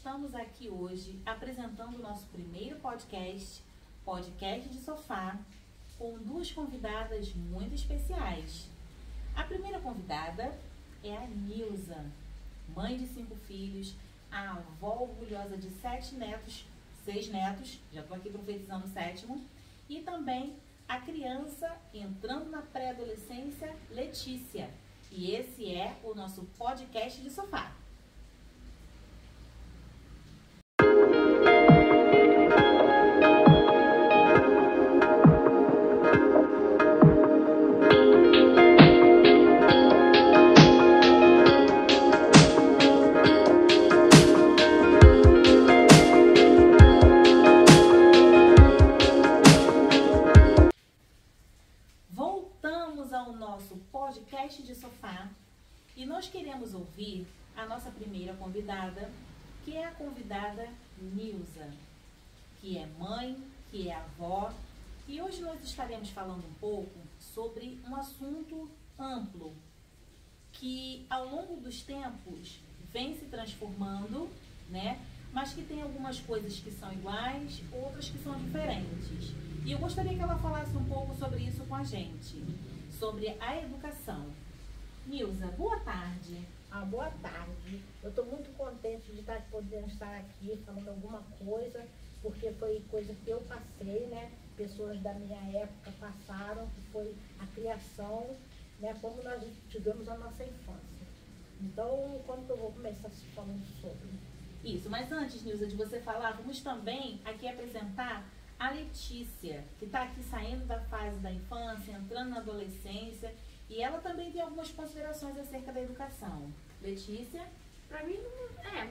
estamos aqui hoje apresentando o nosso primeiro podcast, Podcast de Sofá, com duas convidadas muito especiais. A primeira convidada é a Nilza, mãe de 5 filhos, a avó orgulhosa de 6 netos, já estou aqui profetizando o 7º, e também a criança entrando na pré-adolescência, Letícia. E esse é o nosso podcast de sofá. Podcast de sofá, e nós queremos ouvir a nossa primeira convidada, que é a convidada Nilza, que é mãe, que é avó, e hoje nós estaremos falando um pouco sobre um assunto amplo, que ao longo dos tempos vem se transformando, né? Mas que tem algumas coisas que são iguais, outras que são diferentes. E eu gostaria que ela falasse um pouco sobre isso com a gente. Sobre a educação. Nilza, boa tarde. Boa tarde. Eu estou muito contente de podendo estar aqui falando alguma coisa, porque foi coisa que eu passei, né? Pessoas da minha época passaram, que foi a criação, né? Como nós tivemos a nossa infância. Então, como que eu vou começar falando sobre? Isso, mas antes, Nilza, de você falar, vamos também aqui apresentar a Letícia, que está aqui saindo da fase da infância, entrando na adolescência, e ela também tem algumas considerações acerca da educação. Letícia? Pra mim,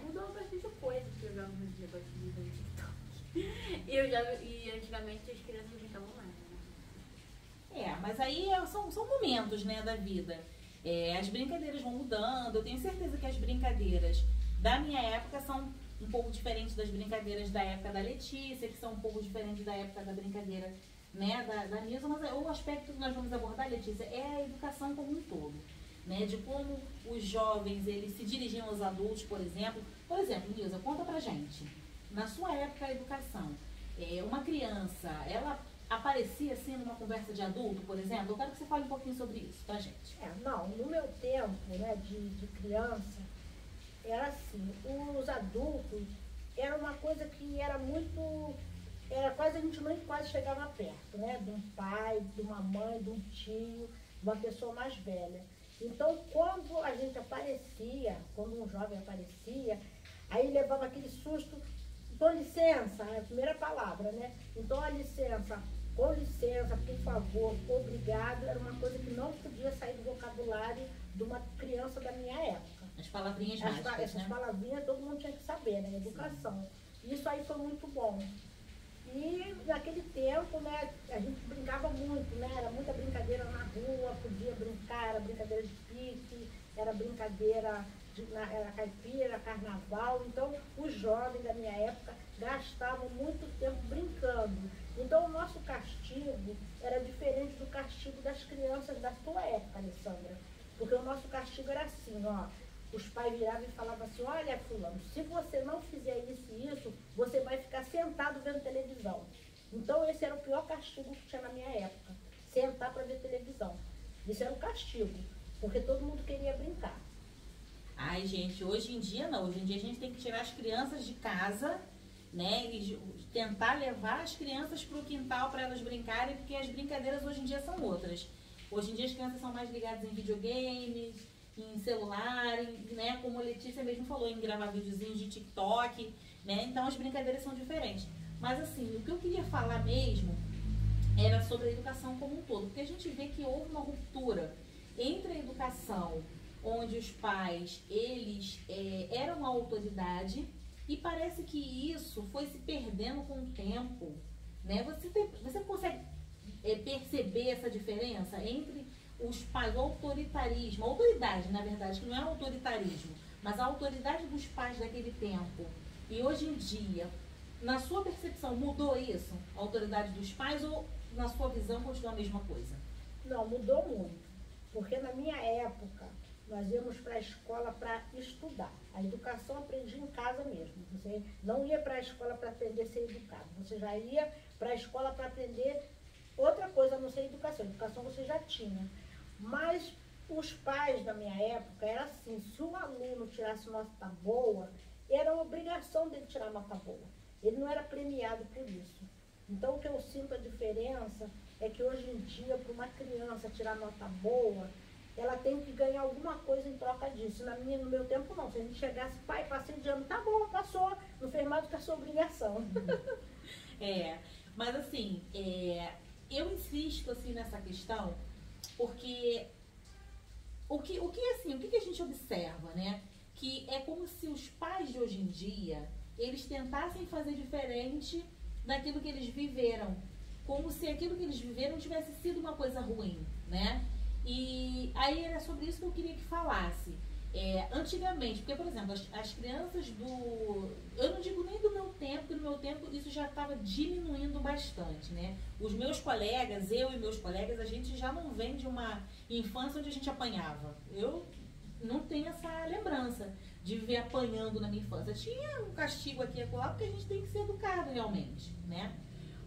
mudou bastante coisa, porque eu já não via bastante vídeo no TikTok. E antigamente as crianças brincavam mais, né? Mas aí são momentos, né, da vida. As brincadeiras vão mudando, eu tenho certeza que as brincadeiras da minha época são um pouco diferente das brincadeiras da época da Letícia, que são um pouco diferentes da época da brincadeira, né, da Nilza, mas o aspecto que nós vamos abordar, Letícia, é a educação como um todo, né, de como os jovens, eles se dirigiam aos adultos, por exemplo. Por exemplo, Nilza, conta pra gente, na sua época a educação, uma criança, ela aparecia assim numa conversa de adulto, por exemplo? Eu quero que você fale um pouquinho sobre isso pra gente. No meu tempo, né, de criança, era assim, os adultos era uma coisa que era muito, era quase, a gente não quase chegava perto, né? De um pai, de uma mãe, de um tio, de uma pessoa mais velha. Então, quando a gente aparecia, quando um jovem aparecia, aí levava aquele susto, com licença, é a primeira palavra, né? Então, a licença, com licença, por favor, obrigado, era uma coisa que não podia sair do vocabulário de uma criança da minha época. As palavrinhas mágicas, essas palavrinhas todo mundo tinha que saber, né? Educação. Sim. Isso aí foi muito bom. E naquele tempo, né, a gente brincava muito, né? Era muita brincadeira na rua, podia brincar, era brincadeira de pique, era brincadeira era caipira, carnaval. Então, os jovens da minha época gastavam muito tempo brincando. Então, o nosso castigo era diferente do castigo das crianças da sua época, Alessandra. Porque o nosso castigo era assim, ó. Os pais viravam e falavam assim, olha, fulano, se você não fizer isso e isso, você vai ficar sentado vendo televisão. Então, esse era o pior castigo que tinha na minha época. Sentar para ver televisão. Isso era o castigo, porque todo mundo queria brincar. Ai, gente, hoje em dia não. Hoje em dia a gente tem que tirar as crianças de casa, né? E tentar levar as crianças para o quintal para elas brincarem, porque as brincadeiras hoje em dia são outras. Hoje em dia as crianças são mais ligadas em videogames, em celular, né? Como a Letícia mesmo falou, em gravar videozinhos de TikTok, né? Então as brincadeiras são diferentes. Mas assim, o que eu queria falar mesmo era sobre a educação como um todo, porque a gente vê que houve uma ruptura entre a educação, onde os pais, eles eram a autoridade, e parece que isso foi se perdendo com o tempo, né? Você consegue perceber essa diferença entre os pais, o autoritarismo, a autoridade, na verdade, que não é autoritarismo, mas a autoridade dos pais daquele tempo, e hoje em dia, na sua percepção, mudou isso? A autoridade dos pais, ou na sua visão continua a mesma coisa? Não, mudou muito, porque na minha época, nós íamos para a escola para estudar. A educação aprendi em casa mesmo. Você não ia para a escola para aprender a ser educado. Você já ia para a escola para aprender outra coisa, a não ser educação. Educação você já tinha. Mas os pais da minha época era assim, se o aluno tirasse nota boa, era uma obrigação dele tirar nota boa. Ele não era premiado por isso. Então, o que eu sinto a diferença é que hoje em dia, para uma criança tirar nota boa, ela tem que ganhar alguma coisa em troca disso. No meu tempo, não. Se a gente chegasse, pai, passei de ano, tá bom, passou, não fez mais do que a sua obrigação. Mas assim, eu insisto assim nessa questão, porque o que a gente observa, né? Que é como se os pais de hoje em dia, eles tentassem fazer diferente daquilo que eles viveram. Como se aquilo que eles viveram tivesse sido uma coisa ruim, né? E aí era sobre isso que eu queria que falasse. Antigamente, porque, por exemplo, as crianças eu não digo nem do meu tempo, porque no meu tempo isso já estava diminuindo bastante, né? Os meus colegas, eu e meus colegas, a gente já não vem de uma infância onde a gente apanhava. Eu não tenho essa lembrança de viver apanhando na minha infância. Tinha um castigo aqui e acolá, porque a gente tem que ser educado realmente, né?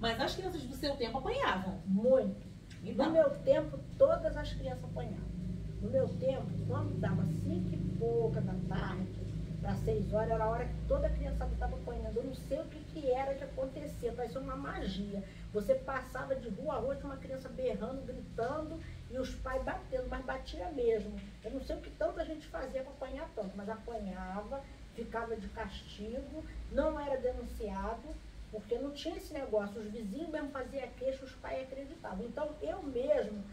Mas as crianças do seu tempo apanhavam. Muito. Então. No meu tempo, todas as crianças apanhavam. No meu tempo, quando dava 5 e pouca da tarde, para 6 horas, era a hora que toda criançada estava apanhando. Eu não sei o que era que acontecia, parecia uma magia. Você passava de rua a rua, tinha uma criança berrando, gritando, e os pais batendo, mas batia mesmo. Eu não sei o que tanta gente fazia para apanhar tanto, mas apanhava, ficava de castigo, não era denunciado, porque não tinha esse negócio. Os vizinhos mesmo faziam queixa, os pais acreditavam. Então, eu mesmo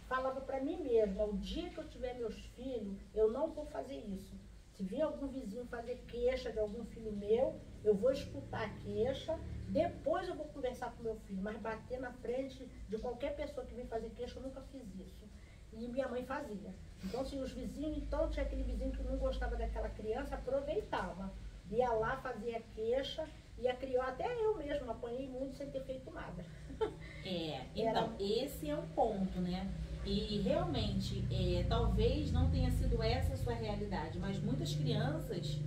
falava para mim mesma, o dia que eu tiver meus filhos, eu não vou fazer isso. Se vir algum vizinho fazer queixa de algum filho meu, eu vou escutar a queixa, depois eu vou conversar com meu filho, mas bater na frente de qualquer pessoa que vem fazer queixa, eu nunca fiz isso. E minha mãe fazia. Então, se os vizinhos, então tinha aquele vizinho que não gostava daquela criança, aproveitava. Ia lá, fazia queixa, e a criança, até eu mesma apanhei muito sem ter feito nada. Então, esse é um ponto, né? E realmente, talvez não tenha sido essa a sua realidade, mas muitas crianças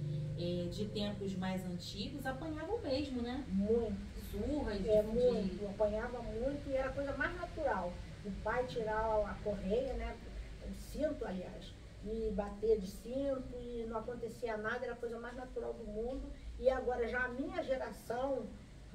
de tempos mais antigos apanhavam mesmo, né? Muito. Surras. Muito. Apanhava muito e era a coisa mais natural. O pai tirar a correia, né? O cinto, aliás, e bater de cinto e não acontecia nada, era a coisa mais natural do mundo. E agora já a minha geração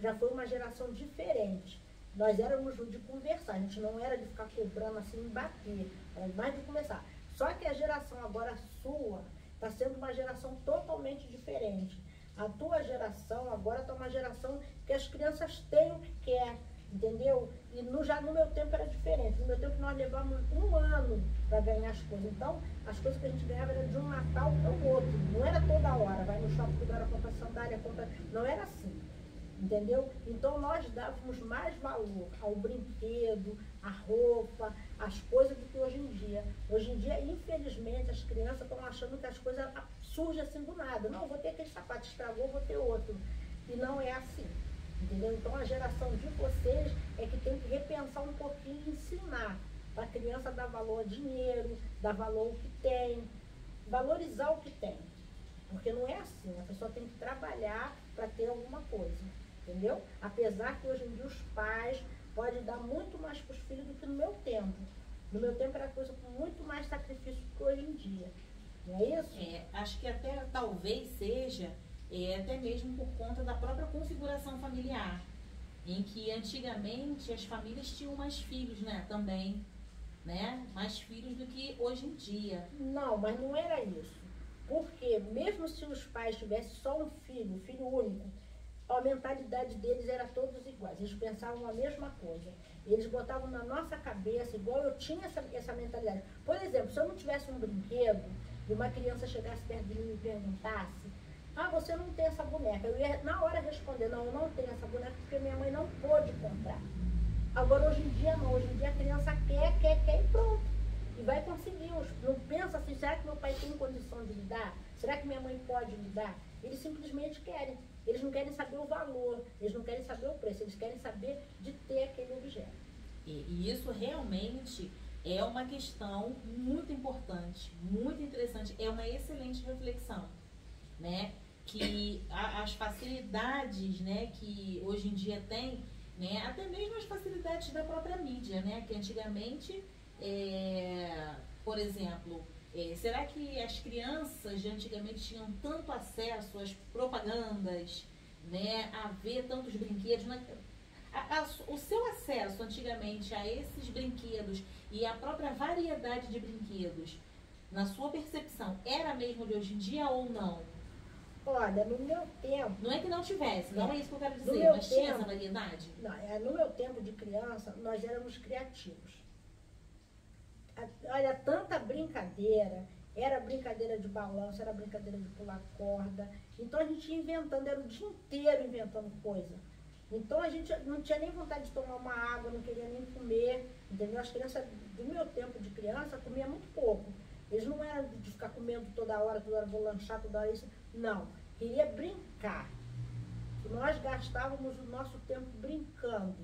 já foi uma geração diferente. Nós éramos de conversar, a gente não era de ficar cobrando assim e bater, era mais de conversar. Só que a geração agora sua está sendo uma geração totalmente diferente. A tua geração agora está uma geração que as crianças têm o que quer, entendeu? E já no meu tempo era diferente. No meu tempo nós levamos 1 ano para ganhar as coisas. Então, as coisas que a gente ganhava eram de um Natal para o outro. Não era toda hora, vai no shopping toda hora, compra sandália, compra... Não era assim. Entendeu? Então nós dávamos mais valor ao brinquedo, à roupa, às coisas do que hoje em dia. Hoje em dia, infelizmente, as crianças estão achando que as coisas surgem assim do nada. Não, vou ter aquele sapato, estragou, vou ter outro. E não é assim. Entendeu? Então a geração de vocês é que tem que repensar um pouquinho e ensinar para a criança dar valor ao dinheiro, dar valor ao que tem, valorizar o que tem. Porque não é assim, a pessoa tem que trabalhar para ter alguma coisa. Entendeu? Apesar que hoje em dia os pais podem dar muito mais para os filhos do que no meu tempo. No meu tempo era coisa com muito mais sacrifício do que hoje em dia. Não é isso? Acho que até talvez seja até mesmo por conta da própria configuração familiar, em que antigamente as famílias tinham mais filhos, né? Também, né? Mais filhos do que hoje em dia. Não, mas não era isso. Porque mesmo se os pais tivessem só um filho único, a mentalidade deles era todos iguais, eles pensavam a mesma coisa. Eles botavam na nossa cabeça, igual eu tinha essa mentalidade. Por exemplo, se eu não tivesse um brinquedo e uma criança chegasse perto de mim e me perguntasse: ah, você não tem essa boneca? Eu ia na hora responder: não, eu não tenho essa boneca porque minha mãe não pôde comprar. Agora hoje em dia não, hoje em dia a criança quer e pronto. E vai conseguir. Não pensa assim: será que meu pai tem condição de me dar? Será que minha mãe pode me dar? Eles simplesmente querem. Eles não querem saber o valor, eles não querem saber o preço, eles querem saber de ter aquele objeto. E isso realmente é uma questão muito importante, muito interessante, é uma excelente reflexão, né? que as facilidades, né, que hoje em dia tem, né, até mesmo as facilidades da própria mídia, né, que antigamente, por exemplo, será que as crianças de antigamente tinham tanto acesso às propagandas, né, a ver tantos brinquedos? O seu acesso antigamente a esses brinquedos e a própria variedade de brinquedos, na sua percepção, era mesmo de hoje em dia ou não? Olha, no meu tempo... Não é que não tivesse, não é isso que eu quero No dizer, meu mas tinha tempo- essa variedade? Não, no meu tempo de criança, nós éramos criativos. Olha, tanta brincadeira, era brincadeira de balanço, era brincadeira de pular corda. Então a gente ia inventando, era o dia inteiro inventando coisa. Então a gente não tinha nem vontade de tomar uma água, não queria nem comer, entendeu? As crianças do meu tempo de criança comiam muito pouco. Eles não eram de ficar comendo toda hora vou lanchar, toda hora isso. Não, queria brincar. Nós gastávamos o nosso tempo brincando,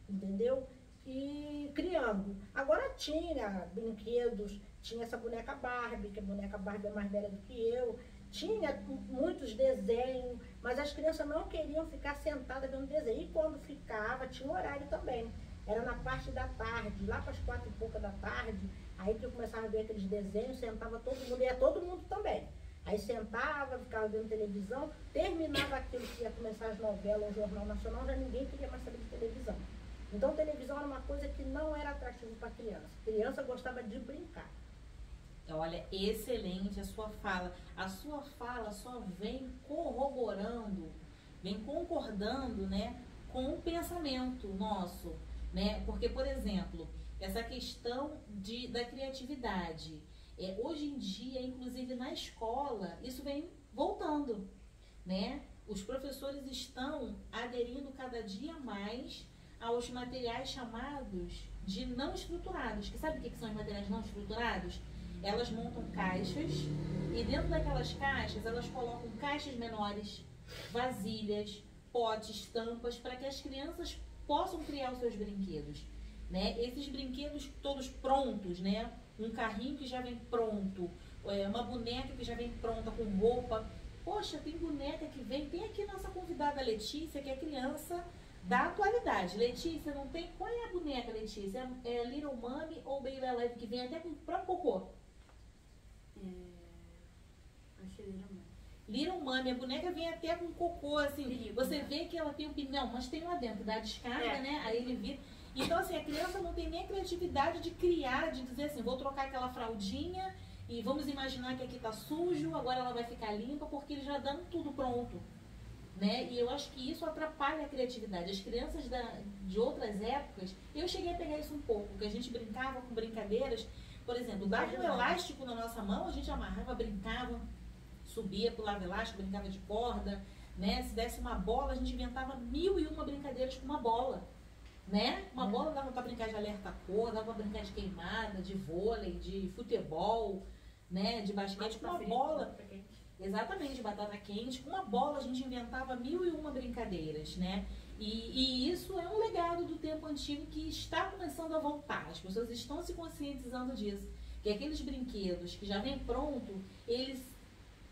entendeu? E criando. Agora tinha brinquedos, tinha essa boneca Barbie, que a boneca Barbie é mais velha do que eu, tinha muitos desenhos, mas as crianças não queriam ficar sentadas vendo desenho. E quando ficava, tinha um horário também. Era na parte da tarde, lá para as 4h pouca da tarde, aí que eu começava a ver aqueles desenhos, sentava todo mundo, ia todo mundo também. Aí sentava, ficava vendo televisão, terminava aquilo que ia começar as novelas, o Jornal Nacional, já ninguém queria mais saber de televisão. Então televisão era uma coisa que não era atrativa para criança. Criança gostava de brincar. Olha, excelente a sua fala. A sua fala só vem corroborando, vem concordando, né, com o pensamento nosso, né? Porque, por exemplo, essa questão da criatividade, hoje em dia, inclusive na escola, isso vem voltando, né? Os professores estão aderindo cada dia mais aos materiais chamados de não estruturados. Que sabe o que são os materiais não estruturados? Elas montam caixas e dentro daquelas caixas elas colocam caixas menores, vasilhas, potes, tampas, para que as crianças possam criar os seus brinquedos, né? Esses brinquedos todos prontos, né? Um carrinho que já vem pronto, uma boneca que já vem pronta com roupa. Poxa, tem boneca que vem, tem aqui nossa convidada Letícia, que é criança da atualidade. Letícia, não tem? Qual é a boneca, Letícia? É Little Mommy ou Baby Alive, que vem até com o próprio cocô? Acho que Little Mommy. Little Mommy, a boneca vem até com cocô, assim, Perigo, você né? vê que ela tem um pneu, mas tem lá dentro, dá descarga, É. né? Aí ele vira. Então, assim, a criança não tem nem a criatividade de criar, de dizer assim, vou trocar aquela fraldinha e vamos imaginar que aqui tá sujo, agora ela vai ficar limpa, porque eles já dão tudo pronto, né? E eu acho que isso atrapalha a criatividade. As crianças de outras épocas, eu cheguei a pegar isso um pouco, que a gente brincava com brincadeiras, por exemplo, dava um elástico na nossa mão, a gente amarrava, brincava, subia, pulava elástico, brincava de corda, né? Se desse uma bola, a gente inventava 1001 brincadeiras com uma bola, né? Uma bola dava para brincar de alerta-cor, dava para brincar de queimada, de vôlei, de futebol, né? De basquete, com uma bola. Exatamente, de batata quente. Com uma bola a gente inventava 1001 brincadeiras, né? E isso é um legado do tempo antigo que está começando a voltar. As pessoas estão se conscientizando disso. Que aqueles brinquedos que já vêm pronto, eles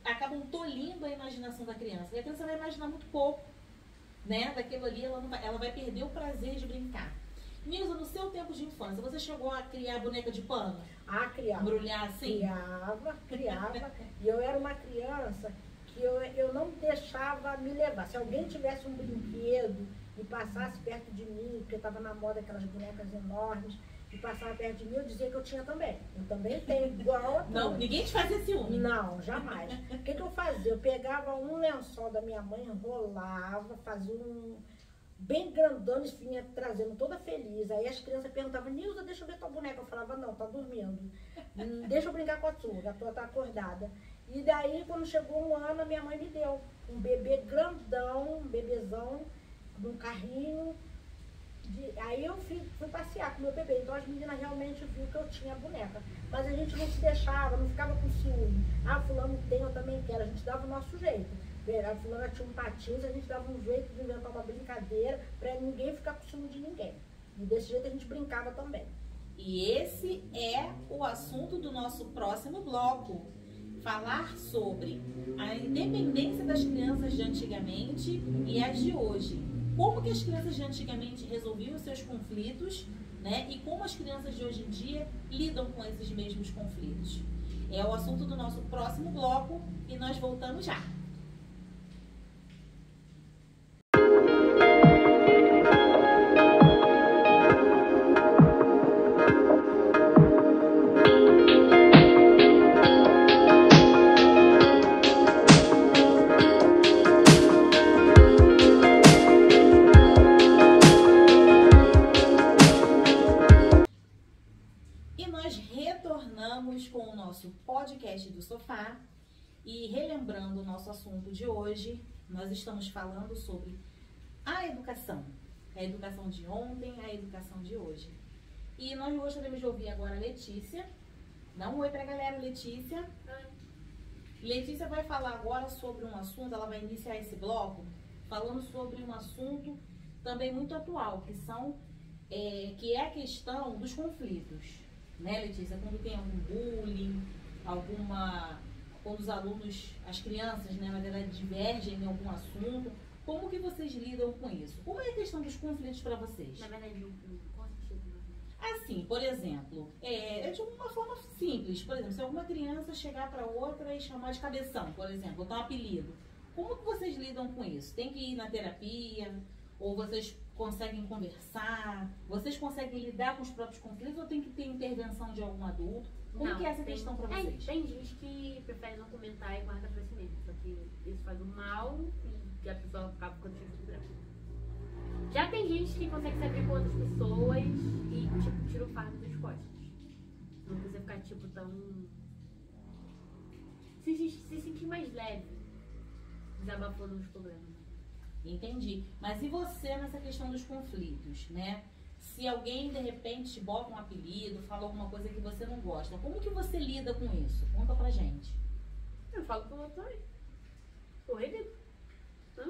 acabam tolhindo a imaginação da criança. E a criança vai imaginar muito pouco, né? Daquilo ali, ela vai perder o prazer de brincar. Nilza, no seu tempo de infância, você chegou a criar boneca de pano? Ah, criava. Embrulhar assim? Criava. E eu era uma criança que eu não deixava me levar. Se alguém tivesse um brinquedo e passasse perto de mim, porque estava na moda aquelas bonecas enormes, e passava perto de mim, eu dizia que eu tinha também. Eu também tenho, igual a Não, tua. ninguém te fazia ciúme. Não, jamais. O que eu fazia? Eu pegava um lençol da minha mãe, enrolava, fazia um bem grandão e vinha trazendo toda feliz. Aí as crianças perguntavam, Nilza, deixa eu ver tua boneca. Eu falava, não, tá dormindo. Deixa eu brincar com a tua tá acordada. E daí, quando chegou um ano, a minha mãe me deu um bebê grandão, um bebezão, num carrinho. Aí eu fui passear com meu bebê. Então as meninas realmente viram que eu tinha a boneca. Mas a gente não se deixava, não ficava com ciúme. Ah, fulano tem, eu também quero. A gente dava o nosso jeito. A fulana tinha um patins, a gente dava um jeito de inventar uma brincadeira para ninguém ficar com ciúme de ninguém. E desse jeito a gente brincava também. E esse é o assunto do nosso próximo bloco. falar sobre a independência das crianças de antigamente e as de hoje. Como que as crianças de antigamente resolviam os seus conflitos, né? E como as crianças de hoje em dia lidam com esses mesmos conflitos. É o assunto do nosso próximo bloco e nós voltamos já. Com o nosso podcast do sofá e relembrando o nosso assunto de hoje, nós estamos falando sobre a educação de ontem, a educação de hoje. E nós gostaríamos de ouvir agora a Letícia. Dá um oi pra galera, Letícia. Oi. Letícia vai falar agora sobre um assunto, ela vai iniciar esse bloco falando sobre um assunto também muito atual, que é a questão dos conflitos. Né, Letícia? Quando tem algum bullying, quando os alunos, as crianças, né, na verdade, divergem em algum assunto, como que vocês lidam com isso? Como é a questão dos conflitos para vocês? Na verdade, qual sentido? Assim, por exemplo, de uma forma simples. Por exemplo, se alguma criança chegar para outra e chamar de cabeção, por exemplo, dar um apelido, como que vocês lidam com isso? Tem que ir na terapia? Ou vocês conseguem conversar? Vocês conseguem lidar com os próprios conflitos ou tem que ter intervenção de algum adulto? Como que é essa questão para vocês? Tem gente que prefere não comentar e guarda pra si mesmo. Só que isso faz um mal e a pessoa acaba ficando cheia de branco. Já tem gente que consegue se abrir com outras pessoas e, tipo, tira o fardo das costas. Não precisa ficar, tipo, tão... Se sentir mais leve, desabafando os problemas. Entendi. Mas e você nessa questão dos conflitos, né? Se alguém, de repente, te bota um apelido, fala alguma coisa que você não gosta, como que você lida com isso? Conta pra gente. Eu falo pro outro aí. Corrido. Não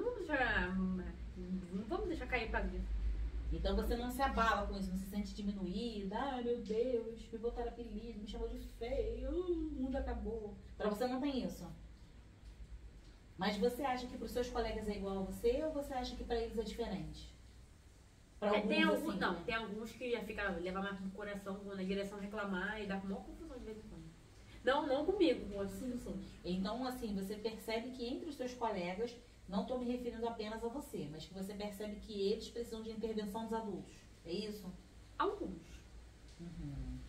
vamos deixar cair pra dentro. Então você não se abala com isso, não se sente diminuída. Ai, meu Deus, me botaram apelido, me chamou de feio, o mundo acabou. Pra você não tem isso? Mas você acha que para os seus colegas é igual a você ou você acha que para eles é diferente? Tem alguns que levam mais pro coração, vão na direção reclamar e dá com maior confusão de vez em quando. Não comigo, com outros. Sim. Então, assim, você percebe que entre os seus colegas, não estou me referindo apenas a você, mas que você percebe que eles precisam de intervenção dos adultos. É isso? Alguns.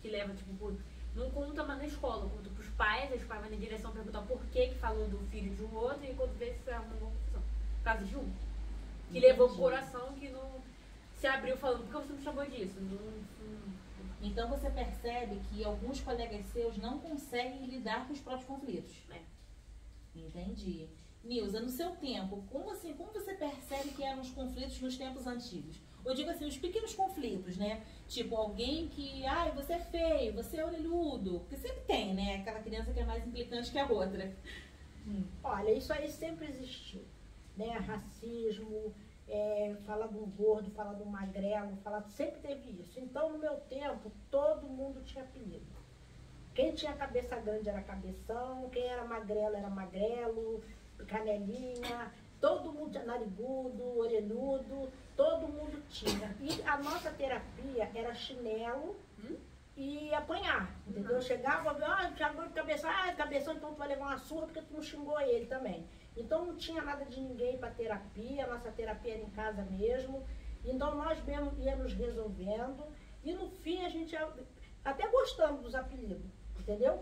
Que levam, tipo, não conta mais na escola, conta pros pais, os pais vão na direção perguntar por que falou do filho de um outro e quando vê se arruma uma confusão. Por causa de um. Que levou o coração, que não se abriu falando, por que você não chamou disso? Então você percebe que alguns colegas seus não conseguem lidar com os próprios conflitos. Entendi. Nilza, no seu tempo, como você percebe que eram os conflitos nos tempos antigos? Eu digo assim, os pequenos conflitos, né? Tipo, alguém que, você é feio, você é orelhudo. Porque sempre tem, né? Aquela criança que é mais implicante que a outra. Olha, isso aí sempre existiu, né? Racismo, falar de um gordo, falar de um magrelo, sempre teve isso. Então, no meu tempo, todo mundo tinha apelido. Quem tinha cabeça grande era cabeção, quem era magrelo, canelinha, todo mundo tinha narigudo, orelhudo, todo mundo tinha. E a nossa terapia era chinelo e apanhar, entendeu? Chegava, tinha dor de cabeça, cabeção, então tu vai levar uma surra porque tu não xingou ele também. Então não tinha nada de ninguém para terapia, a nossa terapia era em casa mesmo. Então nós mesmo íamos resolvendo e no fim a gente até gostando dos apelidos. Entendeu?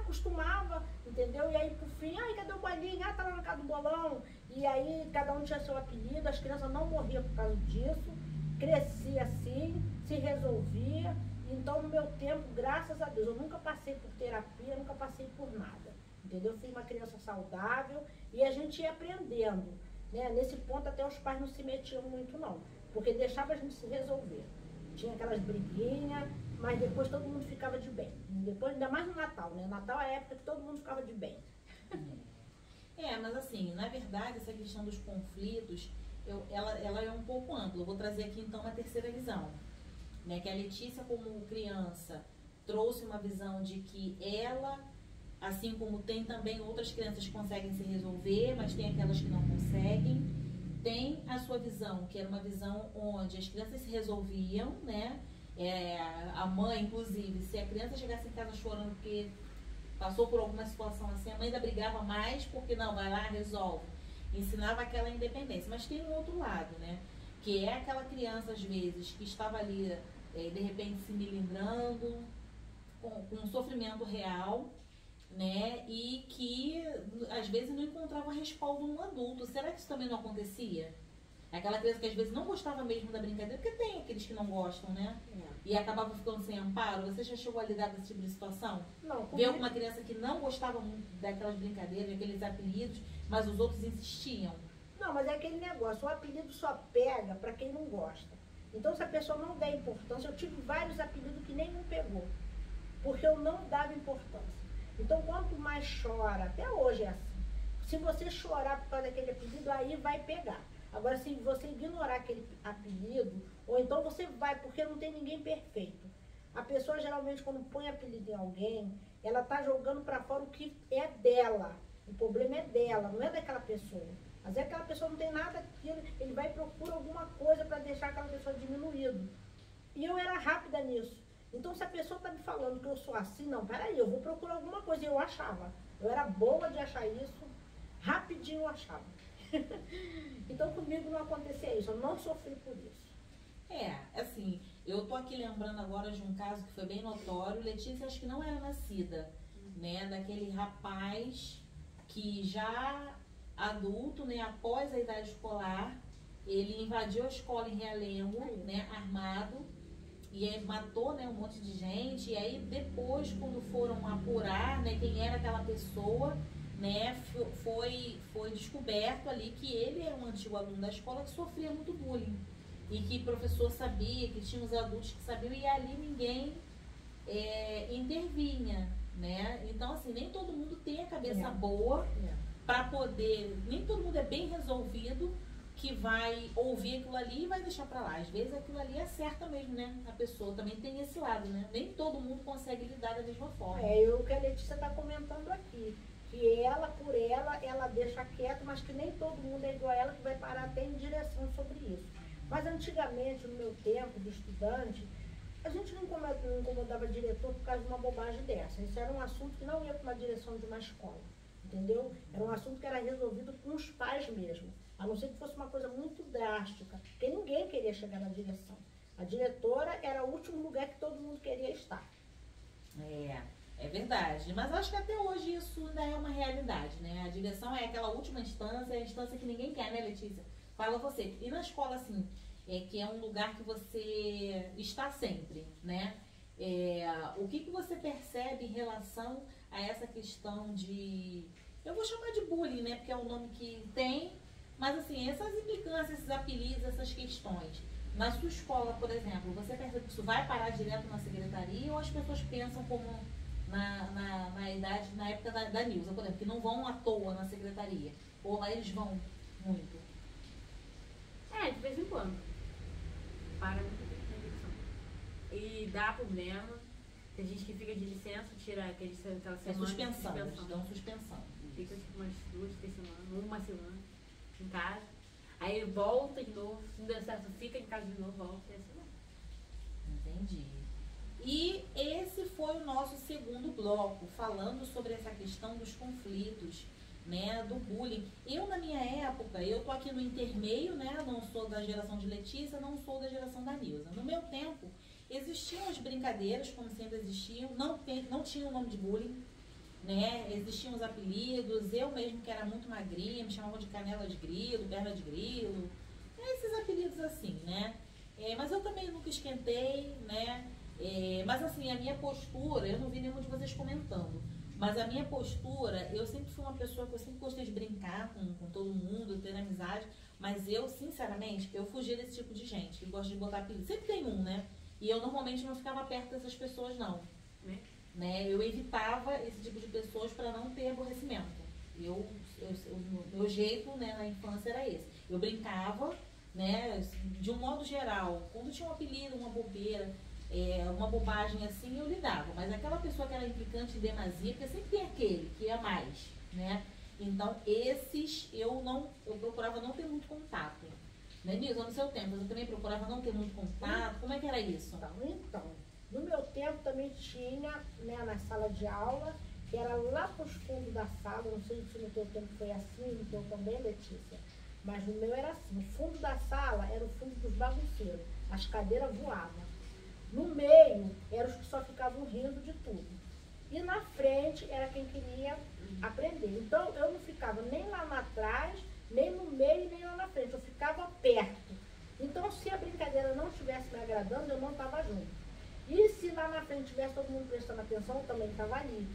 Acostumava, entendeu? E aí, por fim, cadê o bolinho? Tá lá na casa do bolão. E aí, cada um tinha seu apelido, as crianças não morriam por causa disso, crescia assim, se resolvia. Então, no meu tempo, graças a Deus, eu nunca passei por terapia, nunca passei por nada, entendeu? Eu fui uma criança saudável e a gente ia aprendendo, né? Nesse ponto, até os pais não se metiam muito, não, porque deixava a gente se resolver. Tinha aquelas briguinhas, mas depois todo mundo ficava de bem. Depois, ainda mais no Natal, né? Natal é a época que todo mundo ficava de bem. Mas assim, na verdade, essa questão dos conflitos, ela é um pouco ampla. Eu vou trazer aqui, então, uma terceira visão. Né? Que a Letícia, como criança, trouxe uma visão de que ela assim como tem também outras crianças que conseguem se resolver, mas tem aquelas que não conseguem. Tem a sua visão, que era uma visão onde as crianças se resolviam, né? A mãe, inclusive, se a criança chegasse em casa chorando porque passou por alguma situação assim, a mãe ainda brigava mais porque não, vai lá, resolve. Ensinava aquela independência. Mas tem um outro lado, né? Que é aquela criança, às vezes, que estava ali, de repente, se melindrando, com um sofrimento real, né? E que, às vezes, não encontrava respaldo num adulto. Será que isso também não acontecia? Aquela criança que, às vezes, não gostava mesmo da brincadeira, porque tem aqueles que não gostam, né? E acabava ficando sem amparo. Você já chegou a lidar com esse tipo de situação? Não, Ver alguma criança que não gostava muito daquelas brincadeiras, daqueles apelidos, mas os outros insistiam. Não, mas é aquele negócio, o apelido só pega para quem não gosta. Então, se a pessoa não der importância, eu tive vários apelidos que nenhum pegou, porque eu não dava importância. Então, quanto mais chora, até hoje é assim, se você chorar por causa daquele apelido, aí vai pegar. Agora, se você ignorar aquele apelido, ou então você vai, porque não tem ninguém perfeito. A pessoa, geralmente, quando põe apelido em alguém, ela está jogando para fora o que é dela. O problema é dela, não é daquela pessoa. Às vezes aquela pessoa não tem nada daquilo, ele vai e procura alguma coisa para deixar aquela pessoa diminuída. E eu era rápida nisso. Então, se a pessoa está me falando que eu sou assim, não, peraí, eu vou procurar alguma coisa. E eu achava. Eu era boa de achar isso, rapidinho eu achava. Então, comigo não acontecia isso, eu não sofri por isso. Assim, eu tô aqui lembrando agora de um caso que foi bem notório. Letícia, acho que não era nascida, né? Daquele rapaz que já adulto, né, após a idade escolar, ele invadiu a escola em Realengo, né, armado, e aí matou, né, um monte de gente. E aí depois, quando foram apurar, né, quem era aquela pessoa, né, foi descoberto ali que ele era um antigo aluno da escola que sofria muito bullying. E que o professor sabia, que tinha os adultos que sabiam, e ali ninguém intervinha, né? Então, assim, nem todo mundo tem a cabeça boa para poder, nem todo mundo é bem resolvido que vai ouvir aquilo ali e vai deixar para lá. Às vezes aquilo ali acerta mesmo, né? A pessoa também tem esse lado, né? Nem todo mundo consegue lidar da mesma forma. O que a Letícia está comentando aqui, que ela, por ela deixa quieto, mas que nem todo mundo é igual a ela, que vai parar até em direção sobre isso. Mas antigamente, no meu tempo de estudante, a gente não incomodava diretor por causa de uma bobagem dessa. Isso era um assunto que não ia para uma direção de uma escola, entendeu? Era um assunto que era resolvido com os pais mesmo, a não ser que fosse uma coisa muito drástica, porque ninguém queria chegar na direção. A diretora era o último lugar que todo mundo queria estar. É verdade, mas acho que até hoje isso ainda é uma realidade, né? A direção é aquela última instância, é a instância que ninguém quer, né, Letícia? Fala você. E na escola, assim, que é um lugar que você está sempre, né? O que você percebe em relação a essa questão de... Eu vou chamar de bullying, né? Porque é o nome que tem, mas assim, essas implicâncias, esses apelidos, essas questões. Na sua escola, por exemplo, você percebe que isso vai parar direto na secretaria ou as pessoas pensam como na época da Nilza, por exemplo, que não vão à toa na secretaria? Ou lá eles vão muito? De vez em quando. Para muito na direção. E dá problema. Tem gente que fica de licença, tira aquela semana. Suspensão, eles dão suspensão. Fica tipo umas 2, 3 semanas, uma semana em casa. Aí volta de novo, se não der certo, fica em casa de novo, volta e assim vai. Entendi. E esse foi o nosso segundo bloco, falando sobre essa questão dos conflitos, né, do bullying. Eu, na minha época, eu tô aqui no intermeio, né, não sou da geração de Letícia, não sou da geração da Nilza. No meu tempo, existiam as brincadeiras, como sempre existiam, não tinha o nome de bullying, né, existiam os apelidos, eu mesmo que era muito magrinha, me chamavam de canela de grilo, perna de grilo, esses apelidos assim, né, mas eu também nunca esquentei, né, mas assim, a minha postura, eu não vi nenhum de vocês comentando, mas a minha postura, eu sempre fui uma pessoa que eu sempre gostei de brincar com todo mundo, ter amizade, mas eu, sinceramente, eu fugi desse tipo de gente, que gosta de botar apelido. Sempre tem um, né? E eu normalmente não ficava perto dessas pessoas, não. Né? Eu evitava esse tipo de pessoas para não ter aborrecimento. Meu jeito, né, na infância era esse. Eu brincava, né, de um modo geral, quando tinha um apelido, uma bobeira, uma bobagem assim, eu lidava. Mas aquela pessoa que era implicante em demasia, porque sempre tem aquele que é mais, né? Então, esses eu procurava não ter muito contato. Né, Nilza? No seu tempo, você também procurava não ter muito contato? Como é que era isso? Então, no meu tempo também tinha, né, na sala de aula, que era lá para os fundos da sala, não sei se no teu tempo foi assim, no teu também, Letícia, mas no meu era assim, o fundo da sala era o fundo dos bagunceiros, as cadeiras voavam. No meio, eram os que só ficavam rindo de tudo. E na frente era quem queria aprender. Então, eu não ficava nem lá atrás, nem no meio, nem lá na frente. Eu ficava perto. Então, se a brincadeira não estivesse me agradando, eu não estava junto. E se lá na frente tivesse todo mundo prestando atenção, eu também estava ali.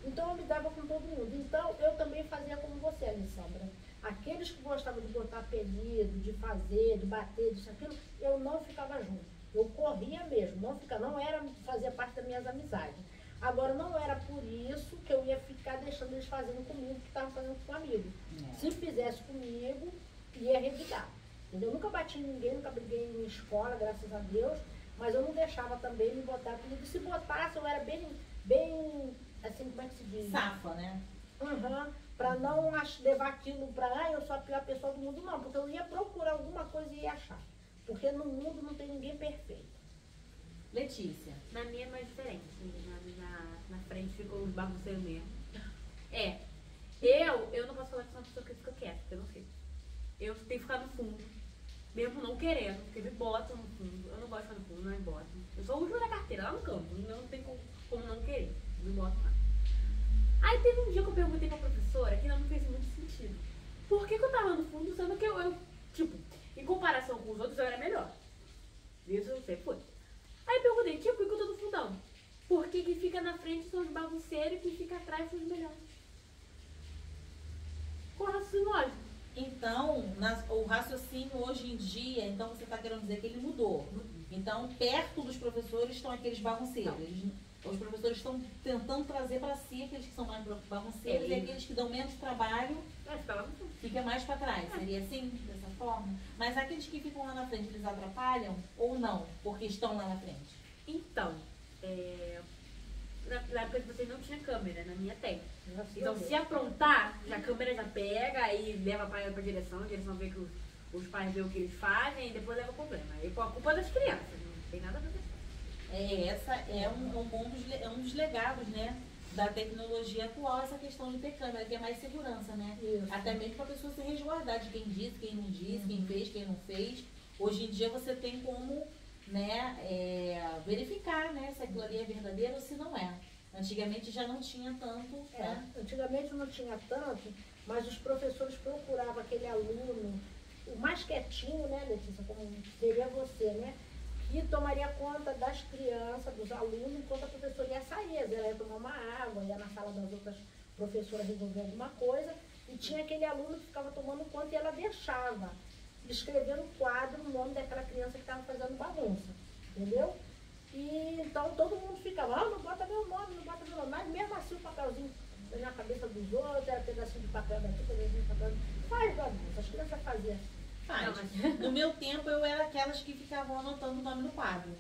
Então, eu me dava com todo mundo. Então, eu também fazia como você, Alessandra. Aqueles que gostavam de botar apelido, de fazer, de bater, disso, aquilo, eu não ficava junto. Eu corria mesmo, não era fazer parte das minhas amizades. Agora, não era por isso que eu ia ficar deixando eles fazendo comigo o que estavam fazendo com o amigo. Se fizesse comigo, ia revidar. Entendeu? Eu nunca bati em ninguém, nunca briguei em escola, graças a Deus, mas eu não deixava também me botar comigo. Se botasse, eu era bem, assim, como é que se diz? Safa, né? Para não levar aquilo para, eu sou a pior pessoa do mundo, não, porque eu ia procurar alguma coisa e ia achar. Porque no mundo não tem ninguém perfeito. Letícia. Na minha é mais diferente. Na frente ficou os bagunceiros mesmo. Eu não posso falar que sou uma pessoa que fica quieta, porque eu não sei. Eu tenho que ficar no fundo, mesmo não querendo, porque me botam no fundo. Eu não gosto de ficar no fundo, não me botam. Eu sou a última da carteira, lá no canto, não tem como não querer. Me botam lá. Aí teve um dia que eu perguntei pra professora, que não me fez muito sentido. Por que eu tava no fundo, sendo que eu tipo, em comparação com os outros, eu era melhor. Isso eu sempre fui. Aí eu perguntei, tipo, por que eu tô no fundão? Porque quem fica na frente são os bagunceiros e quem fica atrás são os melhores. Com raciocínio lógico. Então, o raciocínio hoje em dia, então você está querendo dizer que ele mudou. Então, perto dos professores estão aqueles bagunceiros. Os professores estão tentando trazer para si aqueles que são mais bagunceiros e aqueles que dão menos trabalho fica mais para trás. Seria assim, dessa forma? Mas aqueles que ficam lá na frente, eles atrapalham ou não? Porque estão lá na frente? Então, na época de vocês não tinha câmera, na minha tem. Então, se aprontar, a câmera já pega, aí leva para a direção, a direção vê que os pais vê o que eles fazem e depois leva o problema. Aí a culpa é das crianças, não tem nada a ver. Essa é um dos legados, né, da tecnologia atual, essa questão de ter câmera, que é mais segurança, né? Isso. Até mesmo para a pessoa se resguardar de quem disse, quem não disse, quem fez, quem não fez. Hoje em dia você tem como, né, verificar, né, se aquilo ali é verdadeiro ou se não é. Antigamente já não tinha tanto, né? Antigamente não tinha tanto, mas os professores procuravam aquele aluno, o mais quietinho, né, Letícia, como seria você, né? Que tomaria conta das crianças, dos alunos, enquanto a professora ia sair. Ela ia tomar uma água, ia na sala das outras professoras resolver alguma coisa, e tinha aquele aluno que ficava tomando conta e ela deixava escrever no quadro o nome daquela criança que estava fazendo bagunça, entendeu? E então todo mundo ficava, não bota meu nome, não bota meu nome, mas mesmo assim o papelzinho na cabeça dos outros, era pedacinho de papel daqui, pedacinho de papel daqui, faz bagunça, as crianças faziam. No meu tempo, eu era aquelas que ficavam anotando o nome no quadro.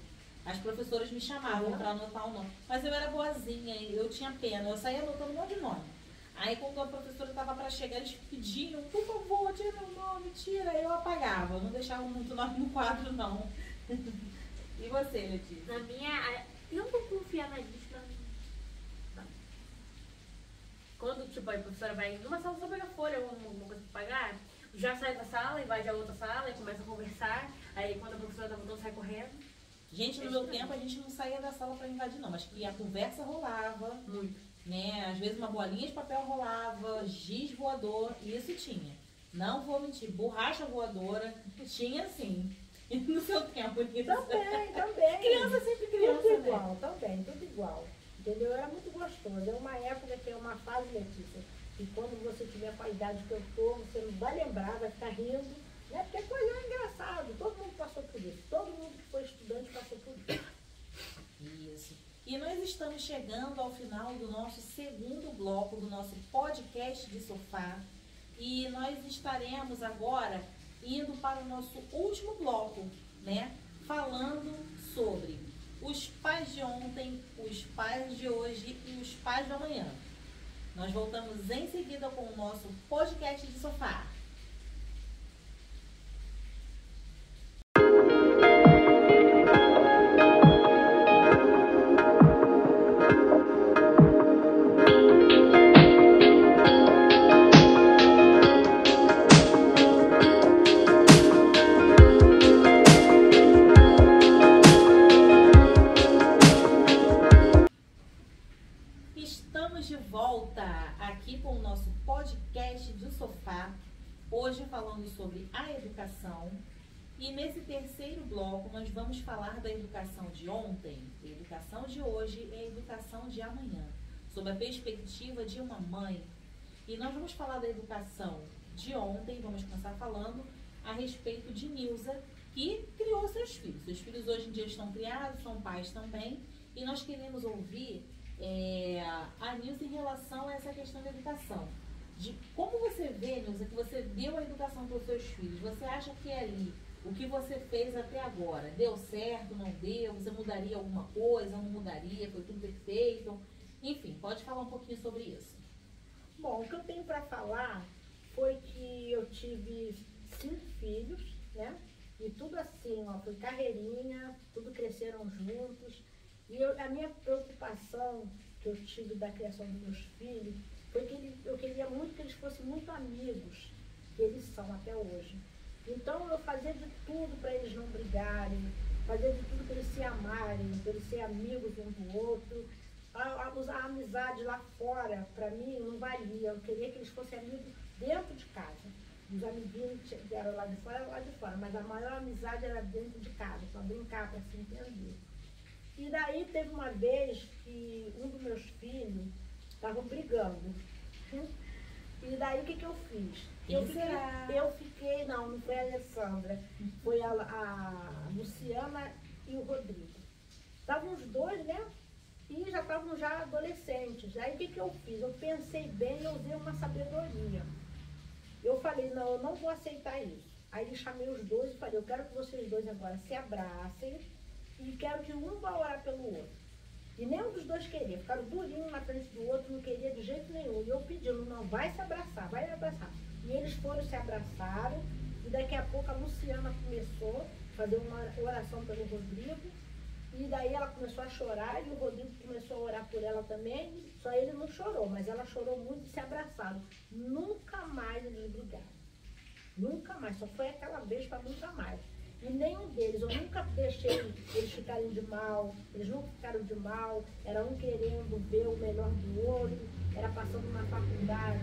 As professoras me chamavam para anotar o nome. Mas eu era boazinha, eu tinha pena. Eu saía anotando um monte de nome. Aí, quando a professora estava para chegar, eles pediam, por favor, tira meu nome, tira. Aí eu apagava. Eu não deixava muito nome no quadro, não. E você, Letícia? Na minha... Eu não vou confiar na lista. Não. Quando, tipo, a professora vai numa sala só pegar folha ou alguma coisa para pagar... Já sai da sala e vai de outra sala e começa a conversar. Aí quando a professora tá voltando, sai correndo. Gente, no meu tempo a gente não saía da sala para invadir, não. Mas que a conversa rolava. Muito. Né? Às vezes uma bolinha de papel rolava, giz voador, isso tinha. Não vou mentir, borracha voadora, tinha sim. E no seu tempo, isso. Também. Criança é sempre criança, tudo né? igual, também, tudo igual. Entendeu? Era muito gostoso. É uma época que é uma fase, Letícia. E quando você tiver com a idade que eu estou, você não vai lembrar, vai ficar rindo, né? Porque coisa é engraçado, todo mundo passou por isso. Todo mundo que foi estudante passou por isso. Isso. E nós estamos chegando ao final do nosso segundo bloco do nosso podcast de sofá. E nós estaremos agora indo para o nosso último bloco, né? Falando sobre os pais de ontem, os pais de hoje e os pais do amanhã. Nós voltamos em seguida com o nosso podcast de sofá. Estamos de volta aqui com o nosso podcast do sofá, hoje falando sobre a educação. E nesse terceiro bloco nós vamos falar da educação de ontem, a educação de hoje e a educação de amanhã, sob a perspectiva de uma mãe. E nós vamos falar da educação de ontem, vamos começar falando a respeito de Nilza, que criou seus filhos. Seus filhos hoje em dia estão criados, são pais também, e nós queremos ouvir a Nilza em relação a essa questão da educação. De como você vê, Nilza, que você deu a educação para os seus filhos? Você acha que ali, o que você fez até agora, deu certo, não deu? Você mudaria alguma coisa, não mudaria? Foi tudo perfeito? Enfim, pode falar um pouquinho sobre isso. Bom, o que eu tenho para falar foi que eu tive 5 filhos, né? E tudo assim, ó, foi carreirinha, tudo cresceram juntos. E a minha preocupação que eu tive da criação dos meus filhos foi que eu queria muito que eles fossem muito amigos, que eles são até hoje. Então eu fazia de tudo para eles não brigarem, fazia de tudo para eles se amarem, para eles serem amigos um do outro. A amizade lá fora, para mim, não valia. Eu queria que eles fossem amigos dentro de casa. Os amiguinhos que eram lá de fora, mas a maior amizade era dentro de casa, para brincar, para se entender. E daí teve uma vez que um dos meus filhos estavam brigando. E daí o que eu fiz? Eu fiquei, não foi a Alessandra, foi a Luciana e o Rodrigo. Estavam os dois, né? E já estavam já adolescentes. Aí o que eu fiz? Eu pensei bem e usei uma sabedoria. Eu falei, não, eu não vou aceitar isso. Aí chamei os dois e falei, eu quero que vocês dois agora se abracem e quero que um vá orar pelo outro. E nenhum dos dois queria, ficaram durinhos na frente do outro, não queria de jeito nenhum. E eu pedindo, não, vai se abraçar, vai abraçar. E eles foram, se abraçaram, e daqui a pouco a Luciana começou a fazer uma oração pelo Rodrigo, e daí ela começou a chorar, e o Rodrigo começou a orar por ela também, só ele não chorou, mas ela chorou muito e se abraçaram. Nunca mais eles brigaram. Nunca mais, só foi aquela vez para nunca mais. E nenhum deles, eu nunca deixei eles ficarem de mal, eles nunca ficaram de mal, era um querendo ver o melhor do outro, era passando na faculdade,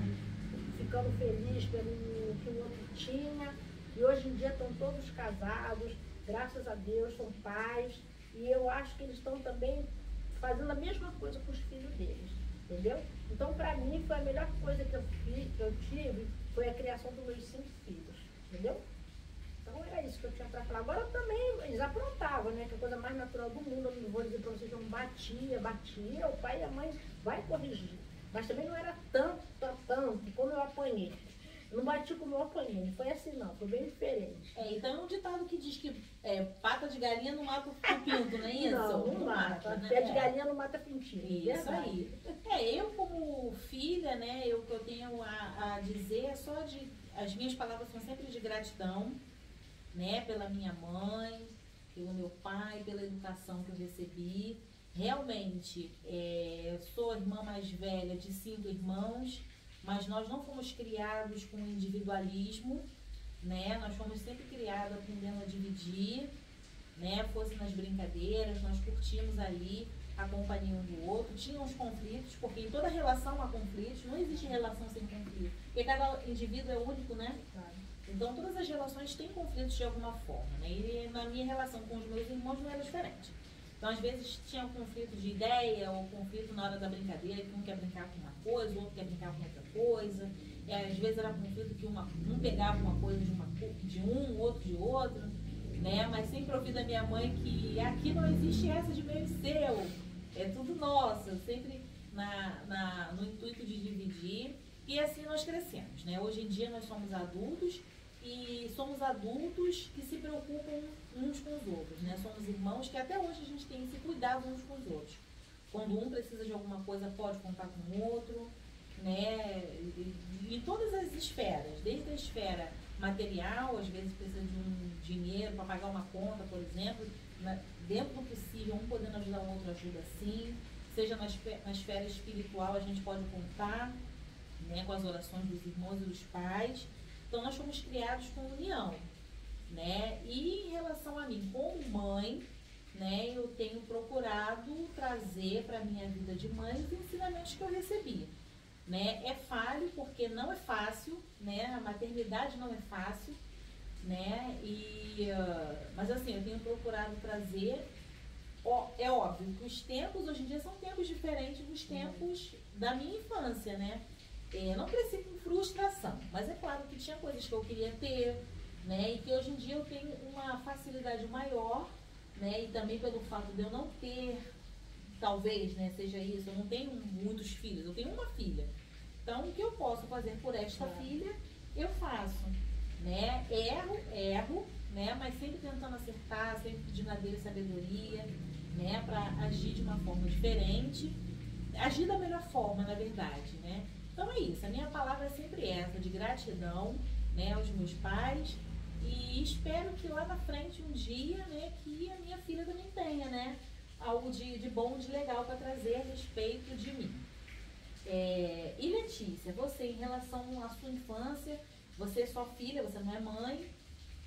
ficando feliz pelo que o outro tinha. E hoje em dia estão todos casados, graças a Deus, são pais, e eu acho que eles estão também fazendo a mesma coisa com os filhos deles, entendeu? Então, para mim, foi a melhor coisa que eu tive, foi a criação dos meus 5 filhos, entendeu? Então era isso que eu tinha para falar. Agora também eles aprontavam, né? Que é a coisa mais natural do mundo. Eu não vou dizer para vocês que não batia, o pai e a mãe vai corrigir. Mas também não era tanto como eu apanhei. Eu não bati como eu apanhei, não foi assim não, foi bem diferente. Então é um ditado que diz que pata de galinha não mata o pinto, não é isso? Não mata. Né? Pé de galinha não mata pintinho. Isso aí. Eu como filha, né, o que eu tenho a dizer é só as minhas palavras são sempre de gratidão, né, pela minha mãe, pelo meu pai, pela educação que eu recebi. Realmente, sou a irmã mais velha de 5 irmãos, mas nós não fomos criados com individualismo, né? Nós fomos sempre criados aprendendo a dividir, né? Fosse nas brincadeiras, nós curtimos ali a companhia um do outro. Tinha uns conflitos, porque em toda relação há conflitos, não existe relação sem conflito, porque cada indivíduo é único, né? Então todas as relações têm conflitos de alguma forma, né? E na minha relação com os meus irmãos não era diferente. Então, às vezes, tinha um conflito de ideia ou conflito na hora da brincadeira, que um quer brincar com uma coisa, o outro quer brincar com outra coisa. E, às vezes, era conflito que um pegava uma coisa de um, outro de outro, né? Mas sempre ouvi da minha mãe que aqui não existe essa de meu e seu, é tudo nosso, sempre no intuito de dividir. E assim nós crescemos, né? Hoje em dia, nós somos adultos, e somos adultos que se preocupam uns com os outros, né? Somos irmãos que até hoje a gente tem esse cuidado uns com os outros. Quando um precisa de alguma coisa, pode contar com o outro, né? Em todas as esferas, desde a esfera material, às vezes precisa de um dinheiro para pagar uma conta, por exemplo, dentro do possível, um podendo ajudar o outro, ajuda sim. Seja na esfera espiritual, a gente pode contar, né, com as orações dos irmãos e dos pais. Então, nós fomos criados com união, né? E em relação a mim, como mãe, né, eu tenho procurado trazer para a minha vida de mãe os ensinamentos que eu recebi. Né? É falho porque não é fácil, né? A maternidade não é fácil, né? Mas assim, eu tenho procurado trazer. É óbvio que os tempos hoje em dia são tempos diferentes dos tempos da minha infância, né? Não cresci com frustração, mas é claro que tinha coisas que eu queria ter, né? E que hoje em dia eu tenho uma facilidade maior, né? E também pelo fato de eu não ter, talvez, né, seja isso, eu não tenho muitos filhos, eu tenho uma filha. Então, o que eu posso fazer por esta filha, eu faço, né? Erro, né? Mas sempre tentando acertar, sempre pedindo a dele sabedoria, né? Para agir de uma forma diferente, agir da melhor forma, na verdade, né? Então é isso, a minha palavra é sempre essa, de gratidão, né, aos meus pais, e espero que lá na frente um dia, né, que a minha filha também tenha, né, algo de bom, de legal para trazer a respeito de mim. E Letícia, você em relação à sua infância, você é só filha, você não é mãe,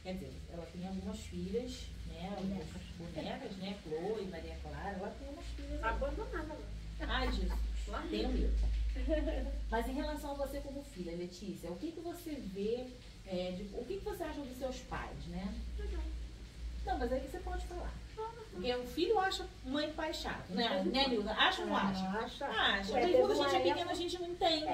quer dizer, ela tem algumas filhas, né, algumas bonecas, né, Chloe, Maria Clara, ela tem umas filhas. Abandonada agora. Ah, disso, tenho medo. Mas em relação a você como filha, Letícia, o que você vê, o que você acha dos seus pais, né? Não, mas aí você pode falar. Porque o filho acha mãe e pai chato, né, Nilda? Acha ou não acha? Acha. Mas quando a gente é pequena, a gente não entende.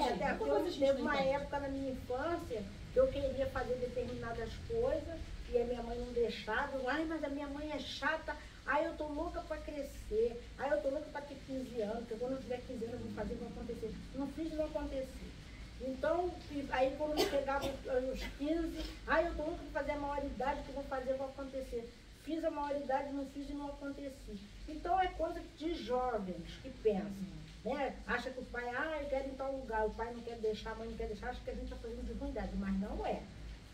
Teve uma época na minha infância que eu queria fazer determinadas coisas e a minha mãe não deixava. Ai, mas a minha mãe é chata. Ai, eu tô louca para crescer. Ai, eu tô louca para ter 15 anos. Porque quando eu tiver 15 anos, eu vou fazer, vai acontecer. Não fiz, não aconteceu. Então, aí quando eu chegava aos 15, ai, eu tô louca para fazer a maioridade, que eu vou fazer, vai acontecer. Fiz a maioridade, não fiz e não aconteceu. Então, é coisa de jovens que pensam, né? Acha que o pai, eu quero ir em tal lugar, o pai não quer deixar, a mãe não quer deixar, acha que a gente está fazendo de ruindade, mas não é.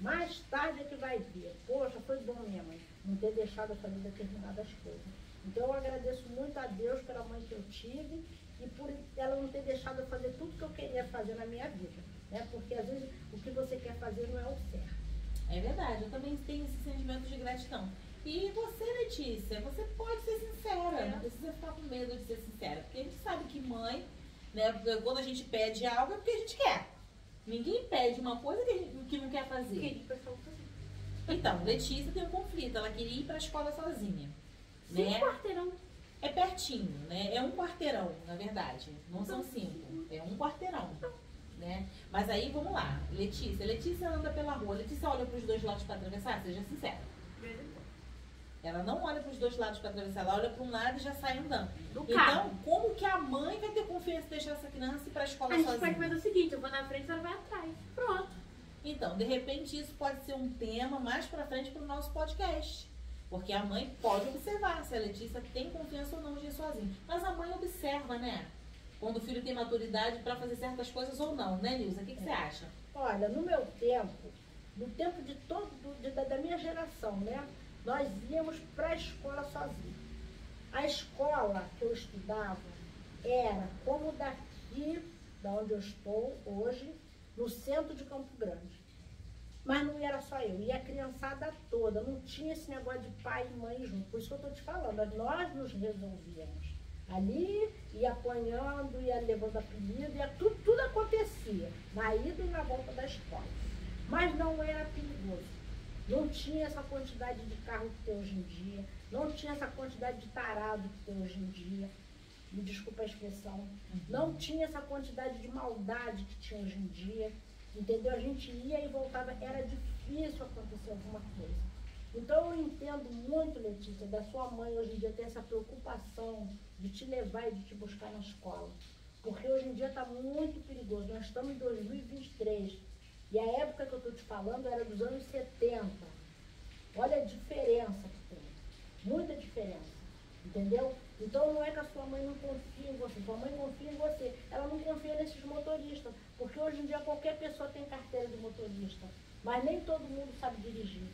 Mais tarde é que vai ver. Poxa, foi bom minha mãe não ter deixado eu fazer determinadas coisas. Então, eu agradeço muito a Deus pela mãe que eu tive e por ela não ter deixado eu fazer tudo que eu queria fazer na minha vida, né? Porque, às vezes, o que você quer fazer não é o certo. É verdade, eu também tenho esse sentimento de gratidão. E você, Letícia, você pode ser sincera, não precisa ficar com medo de ser sincera. Porque a gente sabe que mãe, né, quando a gente pede algo é porque a gente quer. Ninguém pede uma coisa que não quer fazer. Então, Letícia tem um conflito, ela queria ir para a escola sozinha. Né? 5 quarteirão. É pertinho, né? É um quarteirão, na verdade. Não são 5, é um quarteirão. Né? Mas aí, vamos lá. Letícia anda pela rua. Letícia olha para os dois lados para atravessar? Seja sincera. Ela não olha para os dois lados para atravessar, ela olha para um lado e já sai andando. Então, como que a mãe vai ter confiança de deixar essa criança ir para a escola sozinha? A gente pode fazer o seguinte, eu vou na frente e ela vai atrás. Pronto. Então, de repente, isso pode ser um tema mais para frente para o nosso podcast. Porque a mãe pode observar se a Letícia tem confiança ou não de ir sozinha. Mas a mãe observa, né? Quando o filho tem maturidade para fazer certas coisas ou não, né, Nilza? O que você acha? Olha, no meu tempo, no tempo da minha geração, né? Nós íamos para a escola sozinhos. A escola que eu estudava era como daqui, da onde eu estou hoje, no centro de Campo Grande. Mas não era só eu, ia a criançada toda, não tinha esse negócio de pai e mãe junto. Por isso que eu estou te falando, nós nos resolvíamos. Ali, ia apanhando, ia levando apelido, tudo acontecia, na ida e na volta da escola. Mas não era perigoso. Não tinha essa quantidade de carro que tem hoje em dia, não tinha essa quantidade de tarado que tem hoje em dia, me desculpa a expressão, não tinha essa quantidade de maldade que tinha hoje em dia, entendeu? A gente ia e voltava, era difícil acontecer alguma coisa. Então eu entendo muito, Letícia, da sua mãe hoje em dia ter essa preocupação de te levar e de te buscar na escola, porque hoje em dia está muito perigoso, nós estamos em 2023, E a época que eu estou te falando era dos anos 70. Olha a diferença que tem. Muita diferença. Entendeu? Então não é que a sua mãe não confia em você, sua mãe confia em você. Ela não confia nesses motoristas, porque hoje em dia qualquer pessoa tem carteira de motorista, mas nem todo mundo sabe dirigir.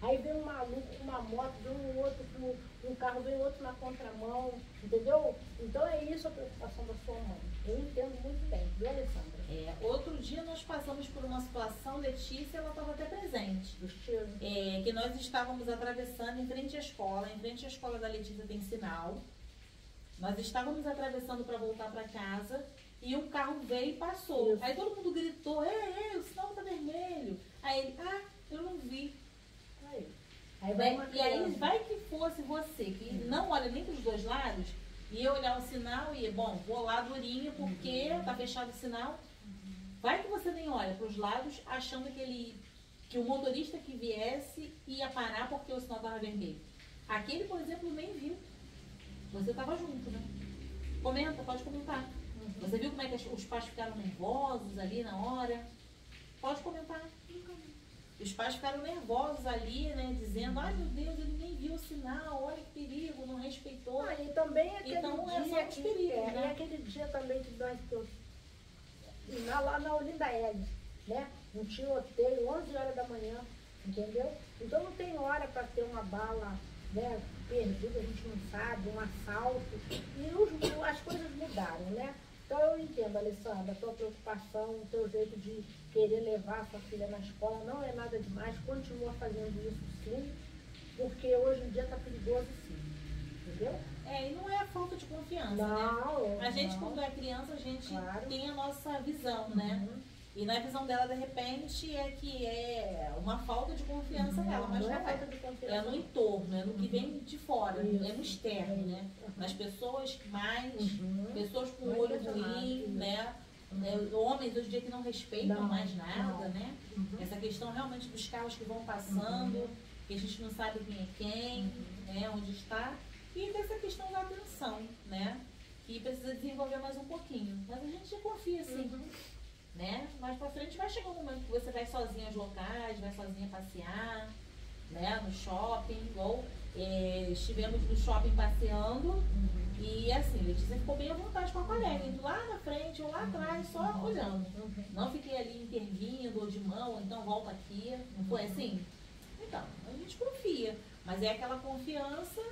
Aí vem um maluco com uma moto, vem um outro com um carro, vem outro na contramão, entendeu? Então é isso a preocupação da sua mãe. Eu entendo muito bem, viu, Alessandra? Outro dia nós passamos por uma situação, Letícia, ela estava até presente. Que nós estávamos atravessando em frente à escola da Letícia tem sinal. Nós estávamos atravessando para voltar para casa e um carro veio e passou. Isso. Aí todo mundo gritou, o sinal está vermelho. Aí ele, eu não vi. Aí vai que fosse você, que não olha nem para os dois lados, e eu olhar o sinal e, vou lá durinho porque tá fechado o sinal. Vai que você nem olha para os lados achando que o motorista que viesse ia parar porque o sinal estava vermelho. Aquele, por exemplo, nem viu. Você estava junto, né? Comenta, pode comentar. Você viu como é que os pais ficaram nervosos ali na hora? Pode comentar. Os pais ficaram nervosos ali, né? Dizendo, meu Deus, ele nem viu o sinal, olha que perigo, não respeitou. E também aquele então, dia são os perigos, né? E aquele dia também que nós lá na Olinda L, né? Um tiroteio, 11 horas da manhã, entendeu? Então não tem hora para ter uma bala, né, perdida, a gente não sabe, um assalto. E as coisas mudaram, né? Então eu entendo, Alessandra, a tua preocupação, o teu jeito de querer levar a sua filha na escola, não é nada demais, continua fazendo isso sim, porque hoje em dia está perigoso sim, entendeu? E não é a falta de confiança, não, né? A gente, quando é criança, a gente tem a nossa visão, né? E na visão dela, de repente, é que é uma falta de confiança dela, mas não é falta de confiança. É no entorno, é no que vem de fora, é no externo, né? Nas pessoas mais, pessoas com o olho ruim, né? Homens hoje em dia que não respeitam mais nada, né? Essa questão realmente dos carros que vão passando, que a gente não sabe quem é quem, né? Onde está. E dessa questão da atenção, né? Que precisa desenvolver mais um pouquinho. Mas a gente confia, sim. Né? Mais pra frente vai chegar um momento que você vai sozinha aos locais, vai sozinha passear, né? No shopping, igual estivemos no shopping passeando. E assim, Letícia ficou bem à vontade com a colega, indo lá na frente ou lá atrás, só olhando. Não fiquei ali intervindo, ou de mão, ou então volta aqui. Não foi assim? Então, a gente confia. Mas é aquela confiança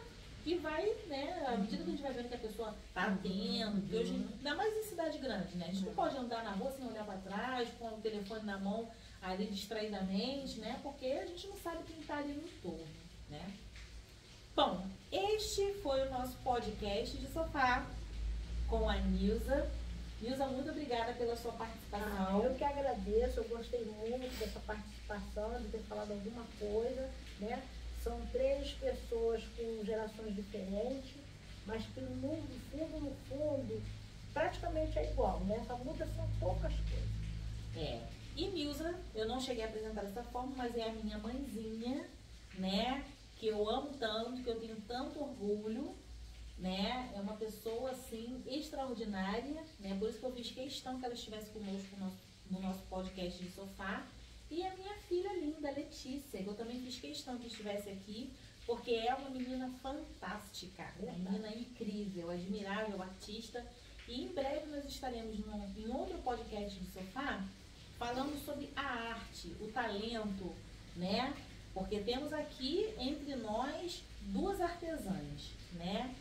que vai, né, à medida que a gente vai vendo que a pessoa tá tendo, porque hoje, ainda mais em cidade grande, né? A gente não pode andar na rua sem olhar para trás, com o telefone na mão, ali distraidamente, né? Porque a gente não sabe quem tá ali no entorno, né? Bom, este foi o nosso podcast de sofá com a Nilza. Nilza, muito obrigada pela sua participação. Eu que agradeço, eu gostei muito dessa participação, de ter falado alguma coisa, né? São 3 pessoas com gerações diferentes, mas que no fundo, praticamente é igual, né? Só muda são poucas coisas. E Nilza, eu não cheguei a apresentar dessa forma, mas é a minha mãezinha, né? Que eu amo tanto, que eu tenho tanto orgulho, né? É uma pessoa, assim, extraordinária, né? Por isso que eu fiz questão que ela estivesse conosco no nosso podcast de sofá. E a minha filha linda, Letícia, que eu também fiz questão que estivesse aqui, porque é uma menina fantástica, uma menina incrível, admirável, artista. E em breve nós estaremos em outro podcast de sofá, falando sobre a arte, o talento, né? Porque temos aqui entre nós 2 artesãs, né?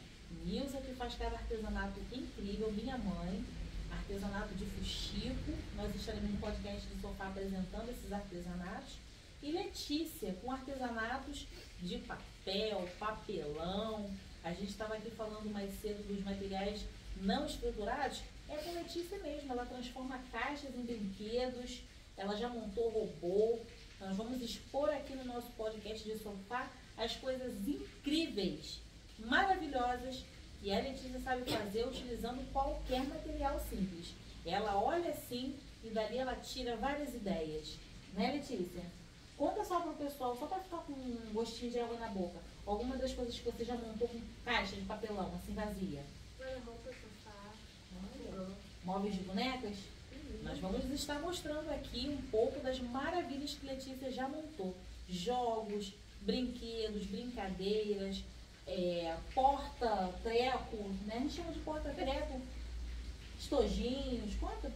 Nilza, que faz cada artesanato incrível, minha mãe, artesanato de fuxico. Nós estaremos no podcast do sofá apresentando esses artesanatos. E Letícia, com artesanatos de papel, papelão. A gente estava aqui falando mais cedo dos materiais não estruturados. É com Letícia mesmo, ela transforma caixas em brinquedos, ela já montou robô. Nós vamos expor aqui no nosso podcast de sofá as coisas incríveis, maravilhosas, que a Letícia sabe fazer utilizando qualquer material simples. Ela olha assim e dali ela tira várias ideias. Né, Letícia? Conta só para o pessoal, só para ficar com um gostinho de água na boca, alguma das coisas que você já montou com caixa de papelão, assim, vazia. Roupa, sofá, móveis de bonecas? Nós vamos estar mostrando aqui um pouco das maravilhas que Letícia já montou. Jogos, brinquedos, brincadeiras, porta-treco, né? A gente chama de porta-treco, estojinhos, conta?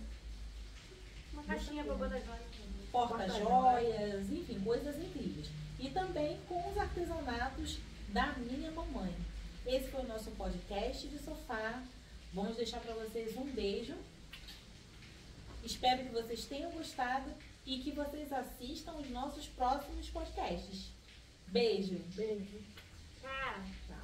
Uma caixinha para botar joia. Porta-joias, enfim, coisas incríveis. E também com os artesanatos da minha mamãe. Esse foi o nosso podcast de sofá. Vamos deixar para vocês um beijo. Espero que vocês tenham gostado e que vocês assistam os nossos próximos podcasts. Beijo. Beijo. Tchau. Tchau.